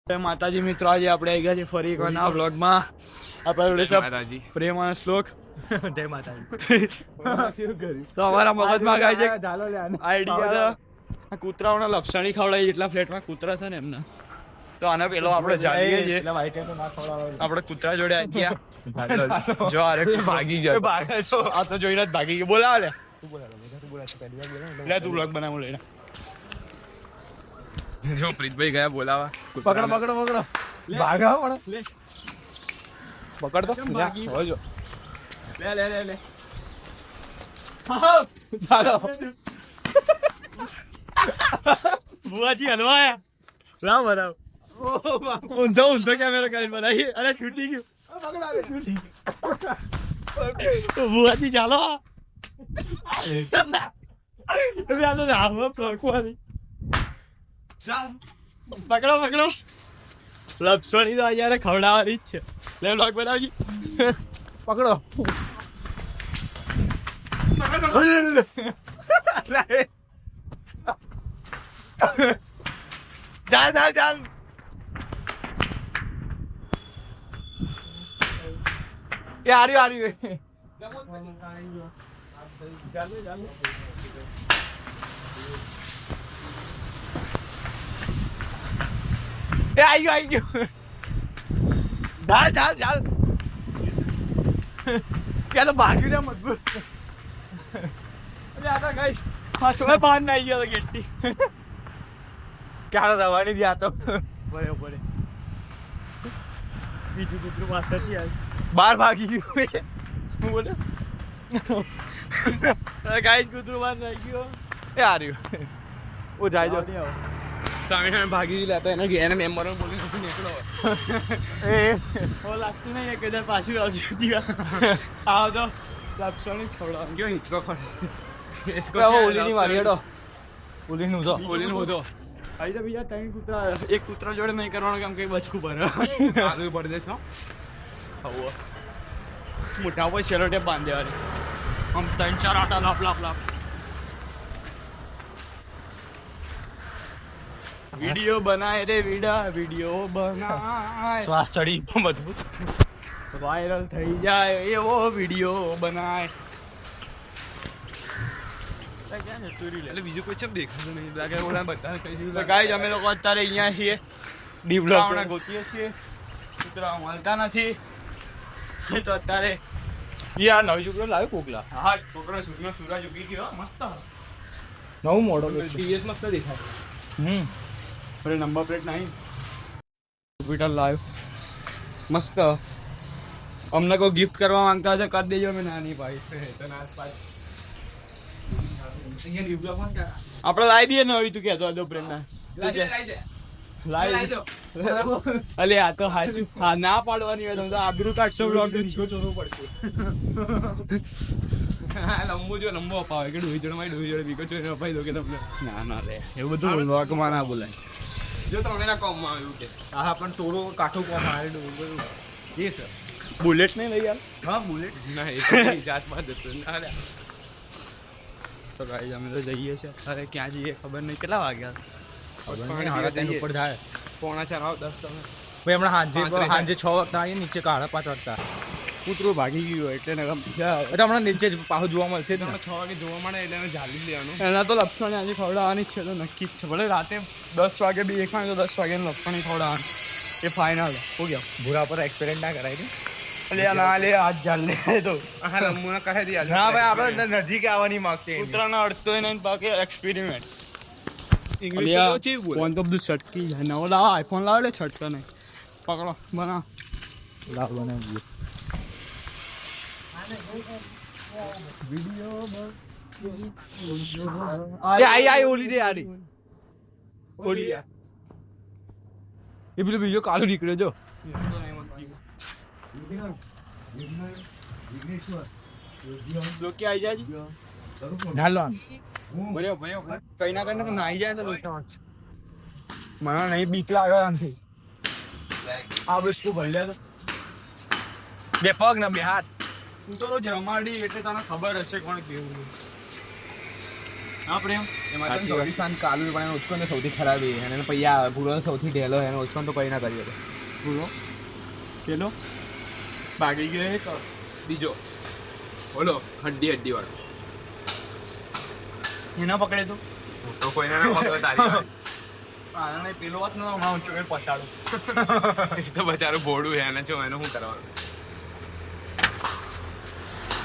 માતાજી મિત્રો, આજે આપણે આવી ગયા છે ફરી એક નવા વ્લોગમાં. આપણે પ્રેમ અને શ્લોક જય માતાજી. તો અમારા મગજમાં ગાય છે આઈડિયા કૂતરાઓના લપસણી ખવડાવી, જેટલા ફ્લેટમાં કૂતરા છે ને એમના. તો આને પેલો આપણે જાણીએ છીએ, આપણે કૂતરા જોડે આવી ગયા. જો અરે ભાગી ગયો, આ તો જોઈને જ ભાગી ગયો. બોલાવ લે, તું વ્લોગ બનાવું લઈને. જો પ્રીતભાઈ ગયા બોલાવા. પકડો પકડો પકડો, ભાગા પણ લે, પકડ તો હોજો. લે લે લે લે, હા ચાલો. બુઆજી હલવાયા લાવ બનાવ. ઊંધો ઊંધો કેમેરો કરીને બનાવી. અરે છૂટી ગયું. બુઆજી ચાલો. પકડો પકડો, લપસોની તો અત્યારે ખવડાવવાની જ છે. લે બ્લોગ બનાવજી. પકડો. ચાલ ચાલ ચાલ. એ આર્યું આર્યું. ચાલો ચાલો. એ આવી ગયો આવી ગયો. ચાલ ચાલ ચાલ. ત્યાં તો ભાગ્યું ને મજબૂત. અરે આ તો ગાઈસ ફાસોએ બહાર ના આવી ગયો તો ગેટથી. ક્યારે રવાની દી આ તો પડે પડે. બીજું કૂતરું માસ્ટર થી બહાર ભાગી ગયું. શું બોલે ગાઈસ? કૂતરું બહાર નાઈ ગયો. એ હાર્યું. ઓ જાય જો સામે ભાગી લેતા એને મેમ્બર બોલી નથી નીકળો. એ લાગતું નહીં કદાચ પાછું આવશે. આવો તો લપસણી છોડવા ગયો. હિંચકો ખડે ઓલીની મારી હેડો. ઓલીનું તો ઓલીનું બધો આવી તો બીજા ત્રણ કૂતરા. એક કૂતરા જોડે નહીં કરવાનું કામ, કઈ બચકું ભરે આગળ પડી દેશો. મોટા ઉપર શેલો ટેપ બાંધી દેવાની. આમ 3-4 આટા લાપ લાપ લાપ. વિડીયો બનાય રે વિડા, વિડીયો બનાય. શ્વાસ ચડી મજબૂત, વાયરલ થઈ જાય એવો વિડીયો બનાય. એટલે બીજું કોઈ છે દેખાતું નહીં લાગે. ઓલા બધા ગાઈસ અમે લોકો અત્યારે અહીંયા છીએ, ડીવલોગના ગોતીએ છીએ. કૂતરા મળતા નથી તો અત્યારે યાર નવી છોકરો લાવ્યો કોકલા. હા છોકરો સુરનો સુરજ ઉગી ગયો. મસ્ત નવું મોડલ ટીવીએસ મસ્ત દેખાય. અરે નંબર પ્લેટ નહીં. જુપિટર લાઈવ મસ્ત. અમને કોઈ ગિફ્ટ કરવા માંગતા હશે કરી દેજો. અમે નાની ભાઈ આપણે લાવી દઈએ ને. હવે તું કહેતો હતો પ્રેમના લાવી દો. અલે આ તો હાચું. હા ના પાડવાની હોય તો આબરૂ કાઢશો. બ્લોગ ચોરવું પડશે. લંબુ જો લંબો અપાવે કે ડોહી જોડે મારી ડોહી જોડે બીકો ચોરી અપાઈ દો કે તમને. ના ના રે એવું બધું બ્લોગમાં ના બોલાય. જો તમે ના કોમમાં આવ્યું કે હા પણ થોડું કાઠું કોમ આવે. એ સર બુલેટ નહીં લઈ યાર. હા બુલેટ ના એ જાતમાં જતો ના. તો ગાઈસ અમે તો જઈએ છીએ. અરે ક્યાં જઈએ ખબર નહીં. કેટલા વાગ્યા? ઉપર થાય 3:45 તમે ભાઈ. હમણાં સાંજે 6 વાગતા આવીએ. નીચે 5:30 વાગતા કૂતરું ભાગી ગયું એટલે હમણાં નીચે જ પાછું જોવા મળશે. તમને 6 વાગે જોવા મળે એટલે એને ઝાલી લેવાનું. એના તો લપસણી આજે ખવડાવવાની જ છે. તો નક્કી જ છે. ભલે રાતે 10 વાગે બી એક વાગે તો 10 વાગે લપસણી ખવડાવવાની એ ફાઇનલ. શું કહો ભૂરા પર એક્સપેરિમેન્ટ ના કરાય ને? એટલે ના લે આજ ઝાલ લે તો હા લંબુના કહે દે. ના ભાઈ આપણે નજીક આવવાની માંગતી. કૂતરાનો અડતો નહીં બાકી એક્સપેરિમેન્ટ. ફોન તો બધું છટકી જાય. નવો લાવો આઈફોન લાવો એટલે છટકા નહીં. પકડો બનાવ લાવ બનાવીએ વિડીયો. ઓલી દે યાર ઓલી યાર. એ પેલું બીજો કાળો નીકળ્યો જો. કઈ ના કઈ નાઈ જાય તો મને નહીં બીક લાગે. આ વસ્તુ ભલ્યા તો બે પગ ને બે હાથ. તું તો રમાડી એટલે તને ખબર હશે કોણ કેવું. હા પ્રેમ એમાં તો સૌથી શાંત કાલુ પણ એનો ઉચકો તો સૌથી ખરાબ એ અને પૈયા ભૂરો સૌથી ઢેલો એનો ઉચકો તો કઈ ના કરી હતો પૂરો પેલો ભાગી ગયો એક બીજો બોલો હડ્ડી વાળો એના પકડે તો તો કોઈને ના પકડે તારી આને પેલો વાત નો હમણાં ઊંચો કરીને પછાડું એ તો બચારું ભોળું છે એને જો એને શું કરવાનું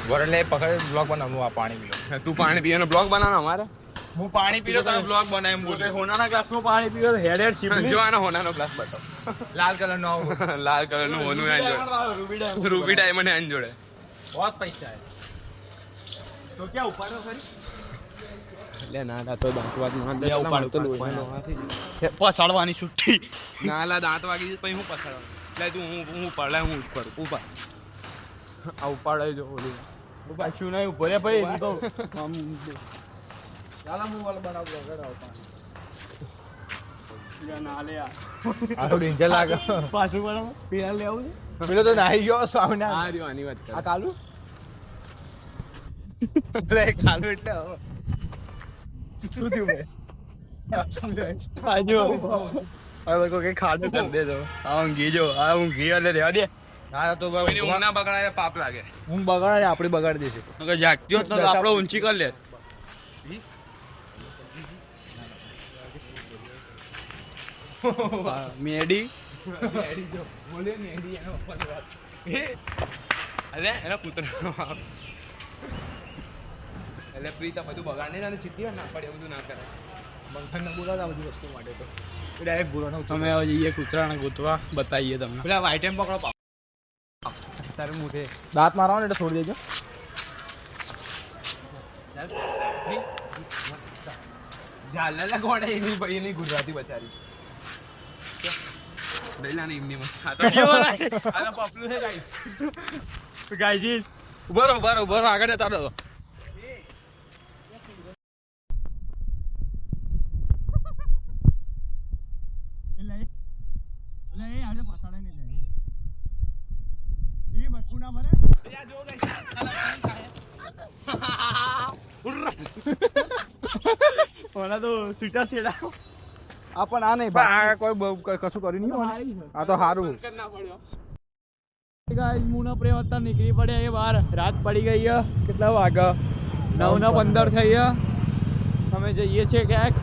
વરલે પકડ બ્લોગ બનાવવાનું આ પાણી પીલો તું પાણી પીવાનો બ્લોગ બનાવવાનો અમારે હું પાણી પીલો તને બ્લોગ બનાવી બોલે હોનાના ગ્લાસમાં પાણી પીલો હેડ હેડ સીપ જો આનો હોનાનો ગ્લાસ બતાવ લાલ કલર નો લાલ કલરનું હોનું આન જોડે રૂબી ડાયમંડ આન જોડે બહુ પૈસા તો ક્યાં ઉપાડો ખરી લે ના તો દાંત વાત ના દે ઉપાડ તો પસાડવાની છુટ્ટી ના લા દાંત વાગી પછી હું પસાડવાનું લે તું હું ઉપાડ લે હું ઉપાડ આ ઉપાડે જો ઓલી પાછું નહીં ઉપર ભાઈ હું તો ચાલા હું વાળ બનાવ બ્લોગ ના લે આરો ડેન્જર લાગે પાછું બનાવ પેલા લે આવું પેલો તો નાહી ગયો સાવના આ રહ્યો આની વાત કર આ કાલુ લે કાલુ એટલે શું થયું મે આજો હવે કોઈ ખાડો કરી દેજો આ ઊંઘી જો આ ઊંઘી એટલે રહેવા દે ના તો કોઈની ઊંઘ ના બગાડે પાપ લાગે હું બગાડે આપણે બગાડી દેશું અગર જાગતી હોત તો આપણે ઊંચી કરી લે મેડી જો બોલે ને એડી એનો પપ્પાની વાત અલે એના કૂતરાનો એટલે પ્રીતા બધું બગાડ નહીં ચીતી ના પડે બધું ના કરે બંધન ને બોલાવતા બધી વસ્તુ માટે તો ડાયરેક્ટ બોલાવનો તમે હવે જઈએ કૂતરાને ગોતવા બતાવીએ તમને પેલા વાઈટ એમ પકડો તારે મોઢે દાંત મારવાનો એટલે છોડી દેજો ઝાલા ગોડે એની ગુજરાતી બચારી દઈલાની એમની મત આ તો પપલું છે ગાઈસ ગાઈઝ બરો આગળ જતા રહો ઓલા તો સીટા સેડા આ પણ આ નહીં આ કોઈ કશું કર્યું નહીં આ તો સારું ગાઈઝ મુના પ્રેમ અત્યારે નીકળી પડ્યા એ બહાર રાત પડી ગઈ છે કેટલા વાગે 9:15 થઈ છે અમે જઈએ છીએ ક્યાંક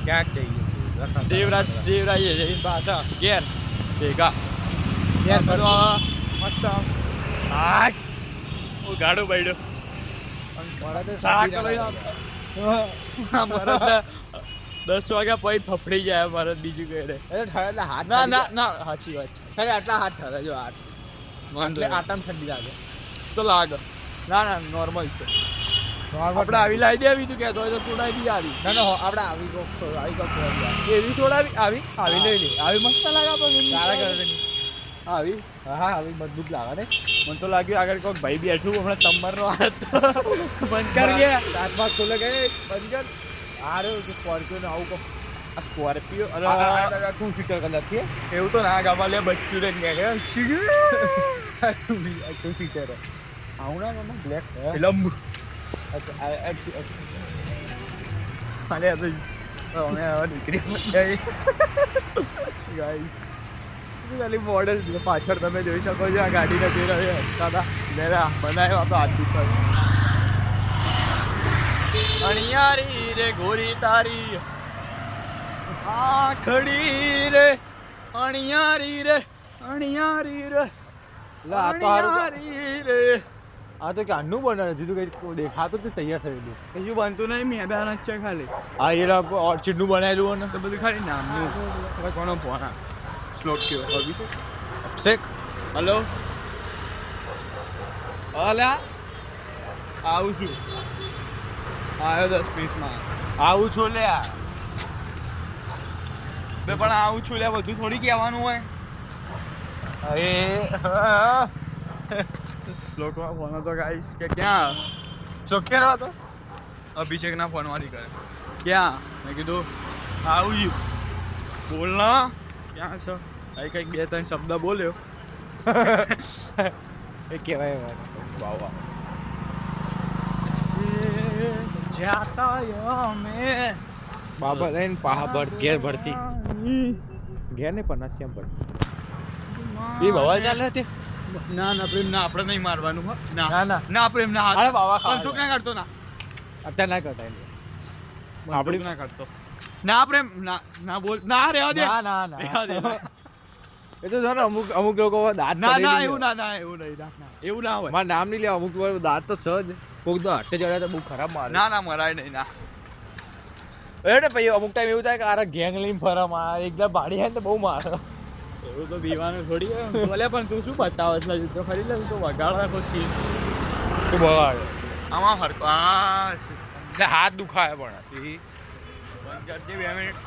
ક્યાંક જઈએ છીએ દેવરાજ જઈએ પાછા ઘેર ભેગા મસ્ત આઠ ગાડો બાઈડો શાક ભરત 10 વાગ્યા પછી ફફડી જાય ભરત બીજું કહે હાથ ના સાચી વાત છે આટલા હાથ ઠરે જો હાથ એટલે આટમ ઠંડી લાગે તો લાગે ના નોર્મલ છે આપણે આવી લાવી દેવી તું કહેતો હોય તો સોડાવી દી આવી ના આપણે આવી એવી સોડાવી આવી લઈ લે આવી મસ્ત લાગે આપણે સારા કરે છે આવી હા આવી મજબૂત લાગે ને મને તો લાગ્યું આગળ કોઈ ભાઈ બેઠું હમણાં તંબરનો હાથ બંધ કરી ગયા હાથમાં ખોલે ગયે બંધ કર આ રહ્યો કે સ્કોર્પિયો ને આવું આ સ્કોર્પિયો અરે 2 સીટર કલર છે એવું તો ના ગાવા લે બચ્ચું રે ગયા 2 સીટર આવું ના મામા બ્લેક લંબ અચ્છા અરે તો અમે હવે નીકળી ગઈ ગાઈસ ખાલી મોડલ પાછળ તમે જોઈ શકો છો આ ગાડીને જોઈ રહ્યો હસતા હતા મેરા બનાવ્યો તો હાથ દુખાય અણિયારી રે ગોરી તારી આખડી રે અણિયારી રે અણિયારી રે આ તો ક્યાંનું બનાવે જીધું કઈ દેખાતું તો તૈયાર થયેલું હજુ બનતું નહીં મેદાન જ છે ખાલી આ એના ઓર્ચિડનું બનાવેલું ને તો બધું ખાલી નામનું કોનો ફોન શ્લોક કયો અભિષેક અભિષેક હલો અલા આવું છું આવ્યો 10 મિનિટમાં આવું છો લે બે પણ આવું છું લે બધું થોડી કહેવાનું હોય અરે શ્લોકમાં ફોન હતો ગાઈસ કે ક્યાં ચોખ્ખે રહો તો અભિષેકના ફોનમાંથી કરે ક્યાં મેં કીધું આવું છું બોલ ના ક્યાં છો અહીં કંઈક 2-3 શબ્દ બોલ્યો એ કહેવાય વાહ વાહ જાતા અમે બાબા લઈને પાહા ભર ઘેર ભરતી ઘેર ને પણ કેમ ભર એ ભવા ચાલે તે ના પ્રેમ ના આપણે નહીં મારવાનું હો ના પ્રેમ ના અરે બાબા બંદૂક ના કરતો ના અત્યારે ના કરતા આપણે ના કરતો ના પ્રેમ ના બોલ ના રેવા દે ના રેવા દે એ તો જો ને અમુક લોકો દાંત ના કાઢી લે. એવું નહીં એવું ના હોય મારું નામ નહીં લેવા અમુક વાર દાંત તો સજ કોઈક તો હાથે ચડ્યા તો બહુ ખરાબ મારે ના મરાય નહીં ના એટલે પછી અમુક ટાઈમ એવું થાય કે આરા ગેંગ લઈને ફરમ આ એકદમ ભાડી જાય ને તો બહુ મારે એવું તો બીવાનું થોડી હોય. બોલે પણ તું શું બતાવે છે તો ફરી લે તો વગાડવા ખુશી તો બગાડે આમાં ફરકો એટલે હાથ દુખાય પણ બંધ કરી દે 2 મિનિટ